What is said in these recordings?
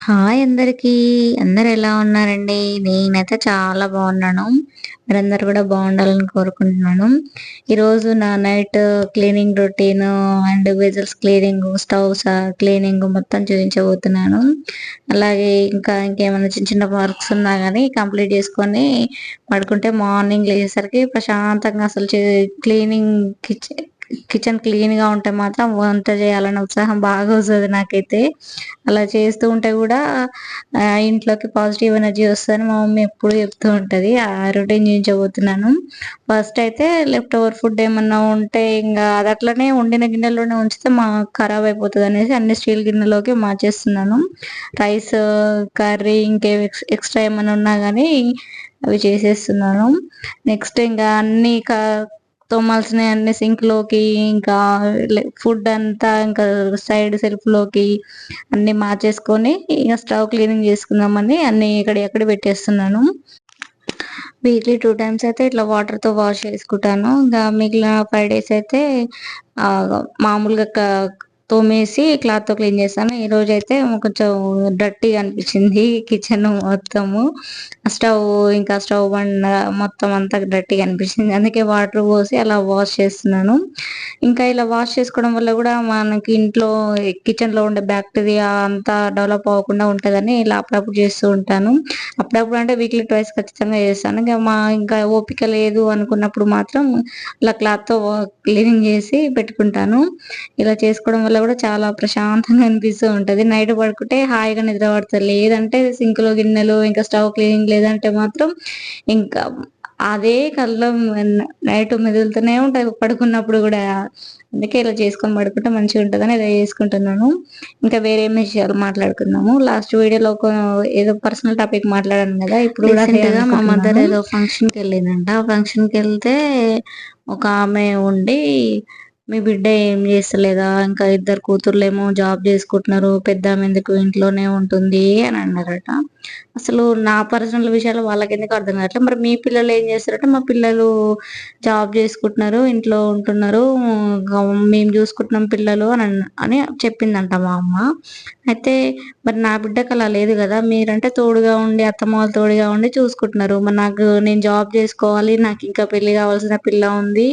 Hi అందరికీ. అందరూ ఎలా ఉన్నారండి? నేనైతే చాలా బాగున్నాను. మీరందరూ కూడా బాగుండాలని కోరుకుంటున్నాను. ఈరోజు నా night cleaning routine and vessels cleaning, stoves cleaning మొత్తం చూపించబోతున్నాను. అలాగే ఇంకేమైనా చిన్న చిన్న వర్క్స్ ఉన్నా గానీ కంప్లీట్ చేసుకొని పడుకుంటే మార్నింగ్ లేచేసరికి ప్రశాంతంగా అసలు క్లీనింగ్ కిచెన్ క్లీన్‌గా ఉంటే మాత్రం వంట చేయాలన్న ఉత్సాహం బాగా వస్తది నాకైతే. అలా చేస్తూ ఉంటే గూడా ఇంట్లోకి పాజిటివ్ ఎనర్జీ వస్తదని మా మమ్మీ ఎప్పుడు చెప్తూ ఉంటది. ఆ రొటీన్ చూయించబోతున్నాను. ఫస్ట్ అయితే లెఫ్ట్ ఓవర్ ఫుడ్ ఏమన్నా ఉంటే అది అట్లనే వండిన గిన్నెలోనే ఉంచితే ఖరాబ్ అయిపోతదనేసి అన్ని స్టీల్ గిన్నెలోకి మార్చేస్తున్నాను. రైస్, కర్రీ ఎక్స్‌ట్రా ఏమన్నా ఉన్నా గానీ అవి చేసేస్తున్నాను. నెక్స్ట్ అన్నీ తోమాల్సినయి అన్ని సింక్‌లోకి ఇంకా ఫుడ్ అంతా ఇంకా సైడ్ సెల్ఫ్‌లోకి అన్నీ మార్చేసుకొని ఇక స్టవ్ క్లీనింగ్ చేసుకుందామని అన్నీ ఎక్కడియక్కడ పెట్టేస్తున్నాను. వీక్లీ 2 టైమ్స్ అయితే ఇట్లా వాటర్‌తో వాష్ చేసుకుంటాను. మిగిలిన 5 డేస్ అయితే మామూలుగా తోమేసి క్లాత్‌తో క్లీన్ చేస్తాను. ఈరోజైతే కొంచెం డర్టీగా అనిపించింది కిచెన్ మొత్తము. స్టవ్ స్టవ్ బండ మొత్తం అంతా డర్టీగా అనిపించింది. అందుకే వాటర్ పోసి అలా వాష్ చేస్తున్నాను. ఇలా వాష్ చేసుకోవడం వల్ల కూడా మనకి ఇంట్లో కిచెన్‌లో ఉండే బ్యాక్టీరియా అంతా డెవలప్ అవ్వకుండా ఉంటదని ఇలా అప్పుడప్పుడు చేస్తూ ఉంటాను. అప్పుడప్పుడు అంటే వీక్లీ ట్వైస్ ఖచ్చితంగా చేస్తాను. ఇంకా ఓపిక లేదు అనుకున్నప్పుడు మాత్రం ఇలా క్లాత్‌తో క్లీనింగ్ చేసి పెట్టుకుంటాను. ఇలా చేసుకోవడం వల్ల కూడా చాలా ప్రశాంతంగా అనిపిస్తూ ఉంటది. నైట్ పడుకుంటే హాయిగా నిద్ర పడతది. లేదంటే సింక్‌లో గిన్నెలు, స్టవ్ క్లీనింగ్ లేదంటే మాత్రం ఇంకా అదే కల్లో నైట్ మెదులుతూనే ఉంటాయి పడుకున్నప్పుడు గూడా. అందుకే ఇలా చేసుకొని పడుకుంటే మంచిగుంటదని ఇలా చేసుకుంటున్నాను. వేరే ఏం విషయాలు మాట్లాడుకుందాము. లాస్ట్ వీడియోలో ఏదో పర్సనల్ టాపిక్ మాట్లాడాను గదా! ఇప్పుడు కూడా అదే రీసెంట్‌గా మా మదర్ అనుకుంటున్నాను. ఏదో ఫంక్షన్‌కెళ్ళిందంట. ఆ ఫంక్షన్‌కెళ్తే ఒక ఆమె ఉండి, "మీ బిడ్డ ఏం చేస్తలేదా? ఇంకా ఇద్దరు కూతుర్లేమో జాబ్ చేసుకుంటున్నారు. పెద్దామె ఎందుకు ఇంట్లోనే ఉంటుంది" అని అన్నారట. అసలు నా పర్సనల్ విషయాలు వాళ్ళకెందుకో అర్థం కావట్లే. మరి మీ పిల్లలు ఏం చేస్తారంటే, మా పిల్లలు జాబ్ చేసుకుంటున్నారు, ఇంట్లో ఉంటున్నారు, మేము చూసుకుంటున్నాం పిల్లలు అని చెప్పిందంట మా అమ్మ. అయితే మరి నా బిడ్డకి అలా లేదు గదా! మీరంటే తోడుగా ఉండి అత్తమ్మ వాళ్ళు తోడుగా ఉండి చూసుకుంటున్నారు. మరి నేను జాబ్ చేసుకోవాలి. నాకింకా పెళ్లి కావాల్సిన పిల్ల ఉంది.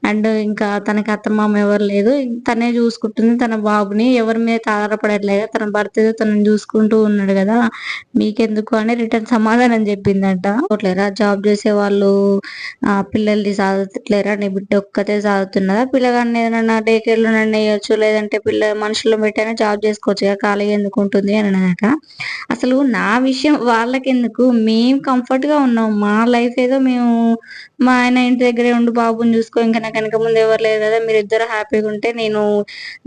అండ్ తనకి అత్తమామ ఎవరు లేదు. తనే చూసుకుంటుంది తన బాబుని. ఎవరి మీద ఆధారపడట్లేదు. తన భర్త ఏదో తనని చూసుకుంటూ ఉన్నాడు గదా! మీకెందుకు అని రిటర్న్ సమాధానం చెప్పిందంట. "లేరా జాబ్ చేసేవాళ్ళు పిల్లల్ని సాదట్లేరా? నీ బిడ్డ ఒక్కతే సాదుతున్నదా? పిల్లగాడిని ఏదైనా డే కేర్‌లోనన్నా ఎయొచ్చు. లేదంటే మనుషులను పెట్టైనా జాబ్ చేసుకోవచ్చుగా. ఖాళీగా ఎందుకుంటుంది" అని అన్నదట. అసలు నా విషయం వాళ్ళకెందుకు? మేము కంఫర్ట్‌గా ఉన్నాం. మా లైఫ్ ఏదో మా ఆయన ఇంటి దగ్గరే ఉండి బాబుని చూసుకో, నాకు వెనక ముందు ఎవరు లేరు గదా! మీరిద్దరు హ్యాపీగుంటే నేను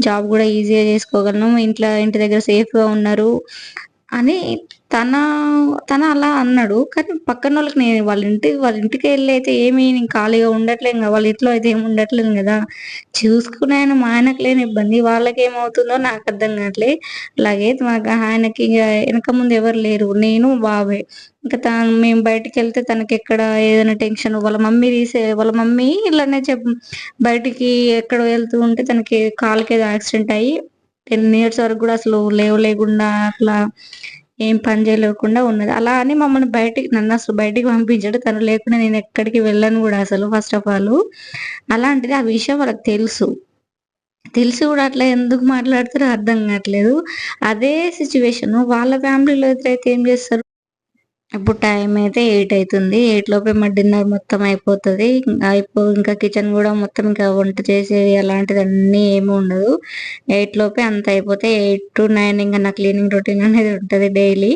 జాబ్ గూడా ఈజీగా చేసుకోగలను. ఇంటి దగ్గర సేఫ్‌గా ఉన్నారు అని తన తను అలా అన్నాడు. కానీ పక్కనోళ్ళకి నేను వాళ్ళ ఇంటికెళ్ళి అయితే నేను ఖాళీగా ఉండట్లేను గదా! వాళ్ళ ఇంట్లో అయితే ఏమి ఉండట్లేను గదా! చూసుకునే ఆయన మా ఆయనకు లేని ఇబ్బంది వాళ్ళకేమవుతుందో నాకర్థం కావట్లే. అలాగే ఆయనకి ఎనక ముందు ఎవరు లేరు. నేను, బాబే. మేము బయటికెళ్తే తనకెక్కడ ఏదైనా టెన్షన్ వాళ్ళ మమ్మీ ఇలానే బయటికి ఎక్కడో వెళ్తూ ఉంటే తనకి కాలుకేదో యాక్సిడెంట్ అయ్యి 10 ఇయర్స్ వరకు గూడా అసలు లేవలేకుండా అట్లా ఏం పని చేయలేకుండా ఉన్నది. అలా అని నన్నసలు బయటికి పంపించడు. తను లేకుండా నేనెక్కడికి వెళ్ళను గూడా అసలు ఫస్ట్ ఆఫ్ ఆల్. అలాంటిది ఆ విషయం వాళ్ళకి తెలుసు. తెలిసి గూడా అట్లా ఎందుకు మాట్లాడతారో అర్థం గాట్లేదు. అదే సిట్యుయేషను వాళ్ళ ఫ్యామిలీలో అయితే ఏం జేస్తారు? ఇప్పుడు టైం అయితే 8 అయితుంది. 8 లోపే మా డిన్నర్ మొత్తం అయిపోతది. ఇంకా కిచెన్ గూడా మొత్తం వంట చేసేది అలాంటిదన్నీ ఏమి ఉండదు. 8 లోపే అంతా అయిపోతే 8-9 నా క్లీనింగ్ రొటీన్ అనేది ఉంటది డైలీ.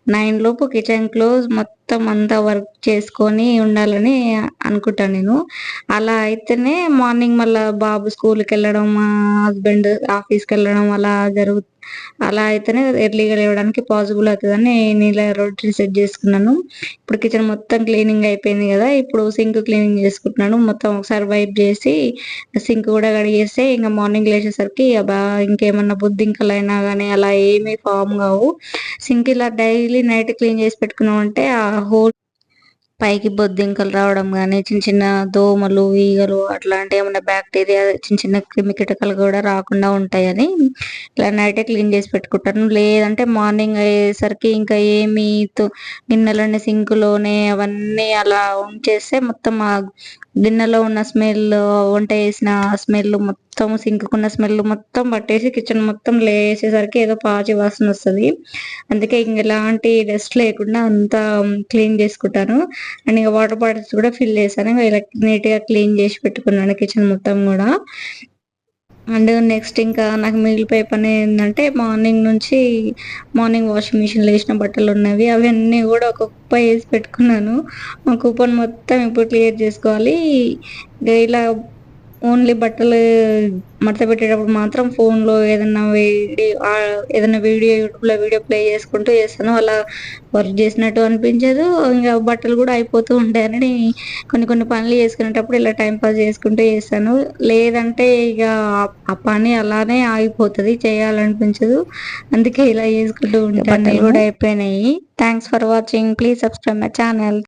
9 లోపు కిచెన్ క్లోజ్ మొత్తం అంతా వర్క్ చేసుకొని ఉండాలని అనుకుంటా నేను. అలా అయితేనే మార్నింగ్ మళ్ళా బాబు స్కూలుకెళ్ళడం, మా హస్బెండ్ ఆఫీస్‌కెళ్ళడం అలా అయితేనే ఎర్లీగా లేవడానికి పాసిబుల్ అవుతదని నేనిలా రొటీన్ సెట్ జేసుకున్నాను. ఇప్పుడు కిచెన్ మొత్తం క్లీనింగ్ అయిపోయింది గదా! ఇప్పుడు సింక్ క్లీనింగ్ జేసుకుంటున్నాను. మొత్తం ఒకసారి వైప్ జేసి సింక్ గూడా కడిగేస్తే మార్నింగ్ లేచేసరికి ఇంకేమన్నా బొద్దింకలైనా గానీ అలా ఏమీ ఫార్మ్ గావు. సింక్ ఇలా డైలీ నైట్ క్లీన్ జేసి పెట్టుకున్నామంటే ఆ హోల్ పైకి బొద్దింకలు రావడం గానీ, చిన్న చిన్న దోమలు, ఈగలు అట్లాంటి ఏమన్నా బ్యాక్టీరియా చిన్న చిన్న క్రిమికీటకాలు గూడా రాకుండా ఉంటాయని ఇలా నైటే క్లీన్ చేసి పెట్టుకుంటాను. లేదంటే మార్నింగ్ అయ్యేసరికి ఇంకా ఏమి గిన్నెలన్నీ సింక్‌లోనే అవన్నీ అలా ఉంచేస్తే మొత్తం ఆ గిన్నెలో ఉన్న స్మెల్, వంట చేసిన స్మెల్ మొత్తం సింక్‌కున్న స్మెల్ మొత్తం పట్టేసి కిచెన్ మొత్తం లేసేసరికి ఏదో పాచి వాసనొస్తది. అందుకే ఇంక ఎలాంటి డస్ట్ లేకుండా అంతా క్లీన్ చేసుకుంటాను. అండ్ ఇక వాటర్ బాటిల్స్ కూడా ఫిల్ చేశాను. ఇలా నీట్‌గా క్లీన్ చేసి పెట్టుకున్నాను కిచెన్ మొత్తం గూడా. అండ్ నెక్స్ట్ ఇంకా నాకు మిగిలిపోయే పని ఏందంటే మార్నింగ్ వాషింగ్ మిషన్‌లో ఏసిన బట్టలున్నవి. అవన్నీ గూడా ఒక కుప్ప ఏసి పెట్టుకున్నాను. ఆ కుప్పను మొత్తం ఇప్పుడు క్లియర్ జేసుకోవాలి. ఇలా ఓన్లీ బట్టలు మడత పెట్టేటప్పుడు మాత్రం ఫోన్‌లో ఏదన్నా వీడియో యూట్యూబ్‌లో వీడియో ప్లే చేసుకుంటూ చేస్తాను. అలా వర్క్ చేసినట్టు అనిపించదు. ఇంగ బట్టలు గూడా అయిపోతూ ఉంటాయని కొన్ని కొన్ని పనులు చేసుకునేటప్పుడు ఇలా టైం పాస్ చేసుకుంటూ చేస్తాను. లేదంటే ఇగ ఆ పని అలానే ఆగిపోతది. చేయాలనిపించదు. అందుకే ఇలా చేసుకుంటూ ఉంటాను. బట్టలు గూడా అయిపోయినాయి. Thanks for watching. Please subscribe my channel.